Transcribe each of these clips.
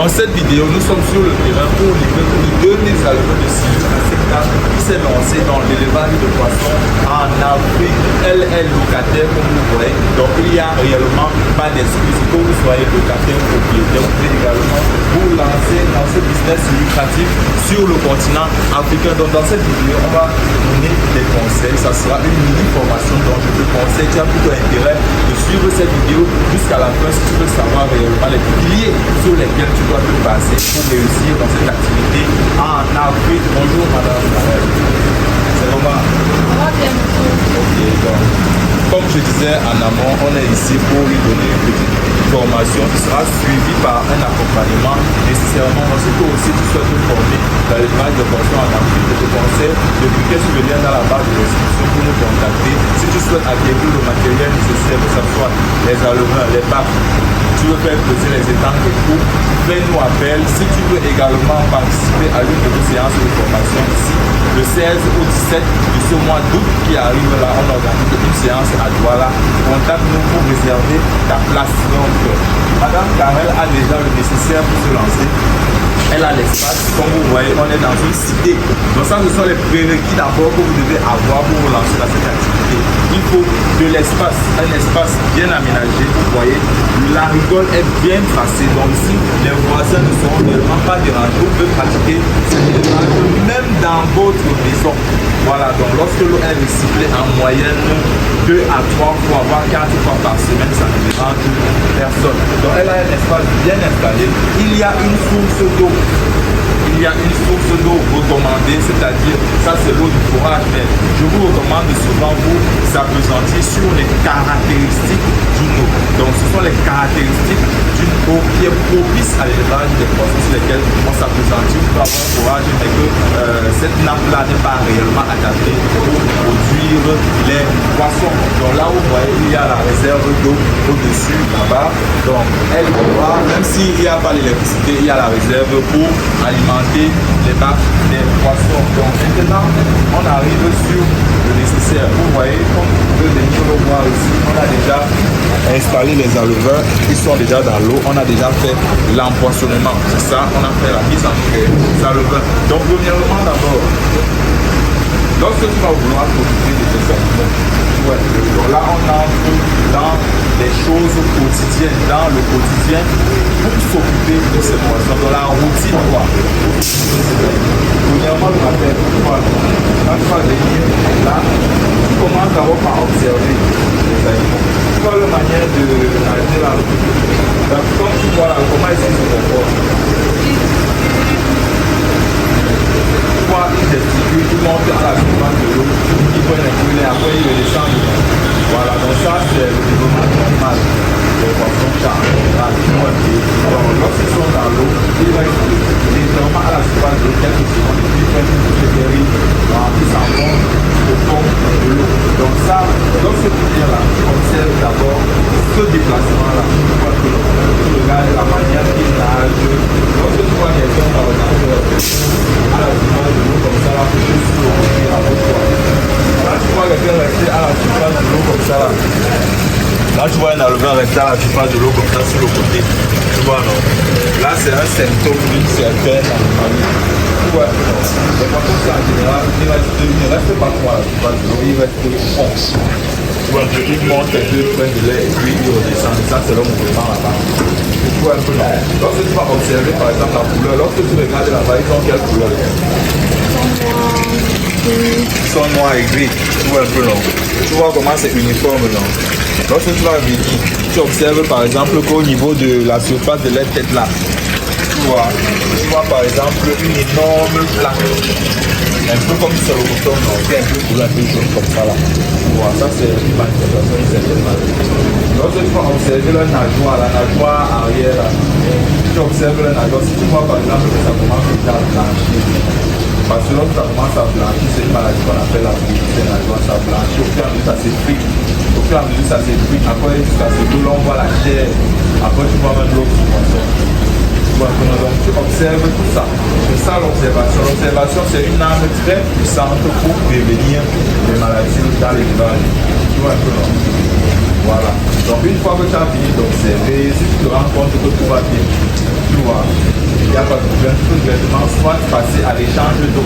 Dans cette vidéo, nous sommes sur le terrain pour livrer 2000 éleveurs de Sylvie, un secteur qui s'est lancé dans l'élevage de poissons en Afrique. Elle est locataire, comme vous voyez. Donc, il n'y a réellement pas d'excuse. Que vous soyez locataire ou propriétaire, vous pouvez également vous lancer dans ce business lucratif sur le continent africain. Donc, dans cette vidéo, on va donner des conseils. Ça sera une mini formation. Donc, je te conseille, tu as plutôt intérêt de suivre cette vidéo jusqu'à la fin si tu veux savoir réellement les piliers sur lesquels tu dois te baser pour réussir dans cette activité en Afrique. Bonjour madame. C'est Romain. Ok, donc, comme je disais en amont, on est ici pour lui donner une petite formation qui sera suivie par un accompagnement nécessairement. Ensuite, aussi tu souhaites te former dans l'élevage de poissons en Afrique, je te conseille de cliquer sur le lien dans la barre de description pour nous contacter. Si tu souhaites acquérir le matériel nécessaire, que ce soit les allevins, les bacs, tu veux faire poser les étangs et tout, fais-nous appel. Si tu veux également participer à l'une de nos séances de formation ici, le 16 au 17 de ce mois d'août qui arrive là, on organise une séance à Douala. Contacte-nous pour réserver ta place. Donc, Madame Karel a déjà le nécessaire pour se lancer. Elle a l'espace, comme vous voyez, on est dans une cité. Donc ça, ce sont les prérequis d'abord que vous devez avoir pour vous lancer dans cette activité. Il faut de l'espace, un espace bien aménagé. Vous voyez, la rigole est bien tracée. Donc ici, les voisins ne seront réellement pas dérangés. Vous pouvez pratiquer cet élevage même dans votre maison. Voilà, donc lorsque l'eau est recyclée en moyenne 2 à 3 fois, voire 4 fois par semaine, ça ne dérange personne. Donc elle a un espace bien installé. Il y a une source d'eau. Il y a une source d'eau recommandée, c'est-à-dire, ça c'est l'eau du forage, mais je vous recommande de souvent vous appesantir sur les caractéristiques d'une eau. Donc ce sont les caractéristiques d'une eau qui est propice à l'élevage des poissons sur lesquels on s'appesantit. Vous pouvez avoir un forage, mais que cette nappe-là n'est pas réellement adaptée pour produire les poissons. Donc là, vous voyez, il y a la réserve d'eau au-dessus, là-bas. Donc elle pourra, même s'il n'y a pas l'électricité, il y a la réserve pour alimenter les bacs des poissons. Donc maintenant, on arrive sur le nécessaire. Vous voyez, comme vous pouvez venir le voir ici, on a déjà installé les alleveurs qui sont déjà dans l'eau. On a déjà fait l'empoisonnement. C'est ça, on a fait la mise en des alleveurs. Donc premièrement d'abord, lorsque tu vas vouloir profiter de tes aliments, donc là on entre dans les choses quotidiennes, dans le quotidien pour s'occuper de ces poissons, dans la routine quoi. Premièrement le matin, quand tu vas venir là, tu commences d'abord par observer les aliments. Tu vois la manière de nager là. Donc comme tu vois là, comment est-ce qu'ils se comportent. Il gesticule, il monte à la surface de l'eau, il prend un poulet, après il le descend. Voilà, donc ça c'est le développement normal des poissons chargés. Donc lorsqu'ils sont dans l'eau, ils vont être légèrement à la surface de l'eau, quelques secondes, et puis ils prennent une bouche d'air, ils s'en vont au fond de l'eau. Donc ça, dans ce là tu observes d'abord ce déplacement-là. Tu regardes la manière qu'il nage. Lorsque tu vois quelqu'un par exemple à la surface de l'eau comme ça, là, tu peux soulever la route. Là, tu vois quelqu'un rester à la surface de l'eau comme ça. Là, tu vois un alleveur rester à la surface de l'eau comme ça sur le côté. Tu vois, non? Là, c'est un symptôme d'une certaine anomalie. Tu vois, les poissons, en général, il ne reste pas trop à la surface de l'eau, il reste fond. Tu vois, il monte un peu, prend de l'air et puis il redescend. Ça, c'est le mouvement là-bas. Tu vois un peu, non? Lorsque tu vas observer, par exemple, la couleur, lorsque tu regardes là-bas, ils ont quelle couleur? Ils sont noirs et gris. Tu vois un peu, non? Tu vois comment c'est uniforme, non? Lorsque tu vas venir, tu observes par exemple qu'au niveau de la surface de la tête là, tu vois par exemple une énorme plaque. Un peu comme sur le bouton, non? C'est un peu couleur, un peu jaune comme ça là. Tu vois, ça c'est une manifestation d'une certaine manière. Lorsque tu vas observer la nageoire arrière là, tu observes la nageoire, si tu vois par exemple que ça commence déjà à blanchir. Parce que lorsque ça commence à blanchir, c'est une maladie qu'on appelle la brûlure des nageoires, ça blanchit, au fur et à mesure ça s'effrite. Au fur et à mesure ça s'effrite, après ça se brûle, on voit la chair, après tu vois même l'autre poisson. Donc tu observes tout ça. C'est ça l'observation. L'observation c'est une arme très puissante pour prévenir les maladies dans l'élevage. Tu vois un peu, non? Voilà. Donc une fois que tu as fini d'observer, si tu te rends compte que tout va bien, tu vois, il n'y a pas de problème, tu peux directement soit passer à l'échange d'eau.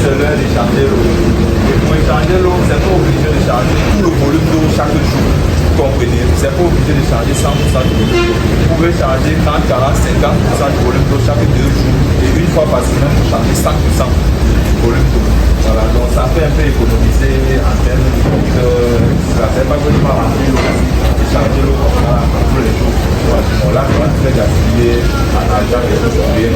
C'est l'heure d'échanger l'eau. Et pour échanger l'eau, c'est pas obligé de changer tout le volume d'eau chaque jour. Vous comprenez? C'est pas obligé de changer 100% du volume d'eau. Vous pouvez changer 30, 40, 50% du volume d'eau chaque 2 jours. Et une fois par semaine, vous changez 100% du volume d'eau. Voilà, donc ça fait un peu économiser en termes de compteur. Ça fait pas que tu vas remplir l'eau et changer l'eau comme ça tous les jours. Voilà, bon, là, tu vas te faire gaspiller en argent et tout rien.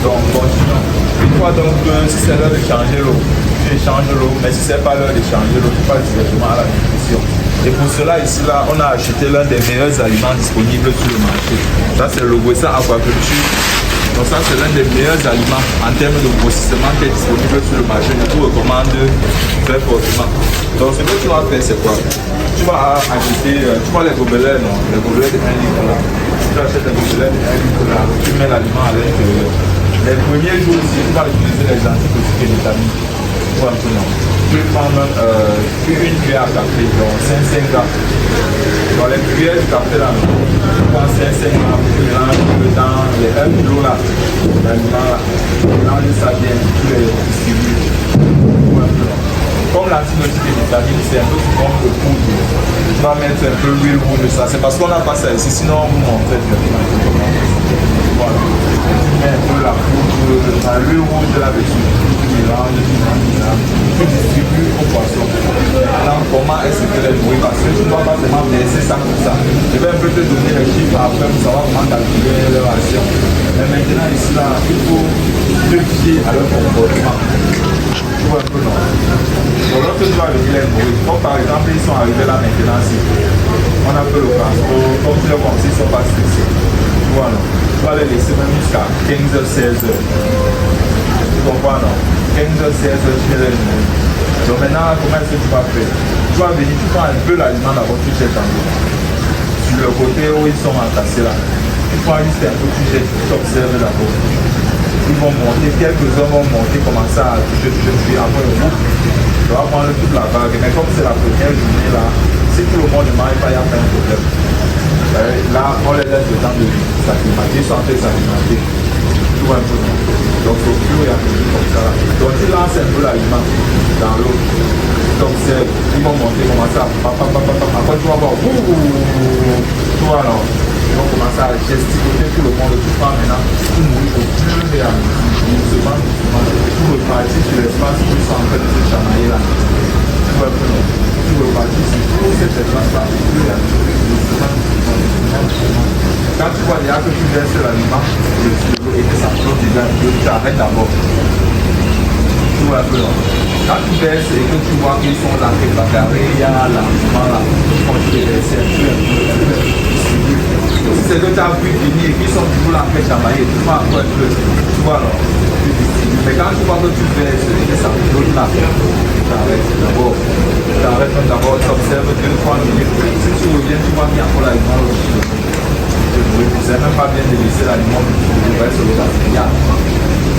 Donc, continuons. Une fois donc, si c'est l'heure de changer l'eau, tu échanges l'eau, mais si c'est pas l'heure de changer l'eau, tu passes directement à la nutrition. Et pour cela, ici, là, on a acheté l'un des meilleurs aliments disponibles sur le marché. Ça, c'est le Wessa Aquaculture. Donc ça, c'est l'un des meilleurs aliments en termes de grossissement qui est disponible sur le marché. Je vous recommande très fortement. Donc ce que tu vas faire, c'est quoi? Tu vas acheter, tu vois les gobelets, non? Les gobelets de 1 litre là. Tu achètes les gobelets de 1 litre là, tu mets l'aliment à l'intérieur. Les premiers jours aussi, tu vas utiliser les antibiotiques et les vitamines. Tu vois un peu, non? Tu peux prendre une cuillère à café, donc 5 grammes. Dans les cuillères du café là, tu prends 5 grammes, tu mélanges dedans les 1 kg là, l'aliment là, tu mélanges ça bien, tu les distribues. Comme l'antibiotique et les vitamines, c'est un peu comme le poudre. Tu vas mettre un peu l'huile rouge de ça. C'est parce qu'on n'a pas ça ici, sinon on vous montrait directement. Voilà. Tu mets un peu la poudre, l'huile rouge de là-dessus. Tu mélanges, tu distribues au poisson. Maintenant, comment est-ce que tu les nourris? Parce que tu ne dois pas vraiment verser ça comme ça. Je vais un peu te donner les chiffres après pour savoir comment calculer leur ration. Mais maintenant, ici, là, il faut te fier à leur comportement. Tu vois un peu, non? Donc, lorsque tu vas venir les nourrir, comme par exemple, ils sont arrivés là maintenant, ici. On a fait le transport, comme tu les comme s'ils ne sont pas stressés. Tu vois, non? Tu vas les laisser même jusqu'à 15h, 16h. Tu comprends, non? 15h, 16h, tu les nourrir. Donc maintenant, comment est-ce que tu vas faire? Tu vas venir, tu prends un peu l'aliment d'abord, tu jettes en eau. Sur le côté où ils sont entassés là, tu prends juste un peu, tu jettes, tu observes d'abord. Ils vont monter, quelques-uns vont monter, commencer à toucher, après le groupe. Tu vas prendre toute la vague. Mais comme c'est la première journée là, si tout le monde ne mange pas, il n'y a pas un problème. Là, on les laisse le temps de s'acclimater, sans faire s'acclimater. Tu vois un peu. Donc, au fur et à mesure comme ça. Donc, tu lances un peu l'aliment dans l'eau. Tu observes, ils vont monter, commencer à après, tu vas voir, tu vois alors. Ils vont commencer à gesticuler tout le monde. Tu prends maintenant, tu nourris au fur et à mesure. Tout le parti sur l'espace où ils sont en train de se chamailler là. Tu vois un peu, non? Tout le parti sur tout cet espace-là, au fur et à mesure. Quand tu vois déjà que tu verses l'aliment sur l'eau et que ça flotte déjà un peu, tu arrêtes d'abord. Tu vois un peu, non? Quand tu verses et que tu vois qu'ils sont là, que bagarrés, il y a l'aliment là, quand tu les verses un peu, si c'est que tu as vu venir et qu'ils sont toujours là en train de chamailler, tu vas encore un peu, tu vois, non? Tu distribues. Mais quand tu vois que tu verses et que ça flotte là, tu arrêtes d'abord. Tu arrêtes d'abord, tu observes 2-3 minutes. Si tu reviens, tu vois qu'il y a encore l'aliment aussi. Tu ne sais même pas bien de laisser l'aliment, tu restes sur l'eau.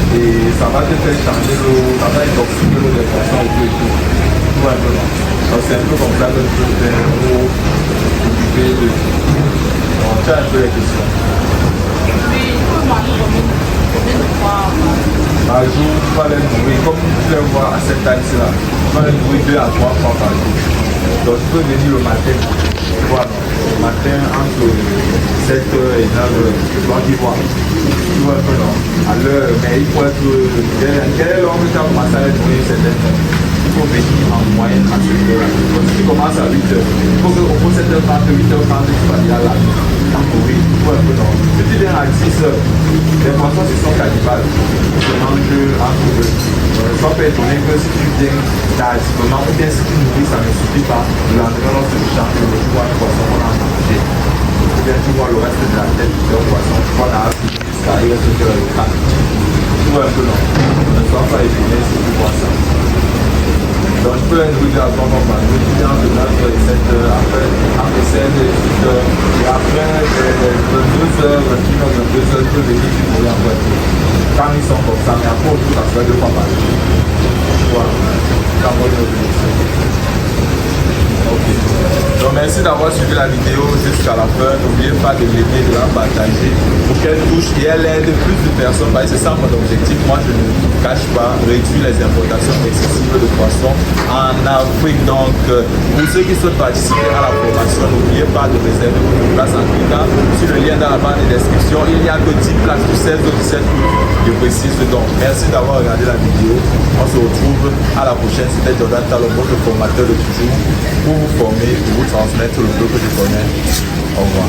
Et ça va te faire changer l'eau, ça va intoxiquer l'eau des poissons et tout. Tu vois un peu, non? Donc c'est un peu comme ça que tu peux faire pour t'occuper de. Donc tu as un peu les questions. Oui, il faut manger combien de fois Par jour, tu vas les nourrir, comme tu les vois à cette taille-là, tu vas les nourrir 2 à 3 fois par jour. Donc tu peux venir le matin, tu vois, le matin entre 7h et 9h, donc tu vois un peu non, à l'heure, mais il faut être, quelle est l'heure que tu as commencé à les nourrir certaines heures? Il faut venir en moyenne à cette heure-là. Donc si tu commences à 8h, il faut qu'au 7h30, 8h30, tu vas déjà là. Oui, il faut un peu non. Si tu viens à 10h, les poissons se sont cannibales. Tu manges entre eux. Ça peut étonner que si tu viens tardivement ou bien si tu nourris, ça ne suffit pas. Le lendemain, lorsque tu changes, tu vois un poisson qu'on a mangé. Ou bien tu vois le reste de la tête du poisson, tu vois la jusqu'à il reste que le crâne. Tu vois un peu non. Ne sois pas étonné si tu vois ça. Donc je peux être à ton moment. Je dis entre 9h et 7h, après entre 16h et 18h. Et après 22h, 21h, 22h, je peux venir du nourrir en voiture. Quand ils sont comme ça, mais après autour, ça se fait 2 fois par jour. Voilà. Quand on est au bénéfice. Donc Donc merci d'avoir suivi la vidéo jusqu'à la fin. N'oubliez pas de l'aimer, de la partager pour qu'elle touche et elle aide plus de personnes. Parce que c'est ça mon objectif. Moi je ne cache pas réduire les importations excessives de poissons en Afrique. Donc pour ceux qui souhaitent participer à la formation, n'oubliez pas de réserver votre place en cliquant sur le lien dans la barre de description. Il n'y a que 10 places du 16 au 17 août. Je précise donc. Merci d'avoir regardé la vidéo. On se retrouve à la prochaine. C'était Jordan Talon, votre formateur de toujours, pour vous former, pour vous transmettre le peu que je connais. Au revoir.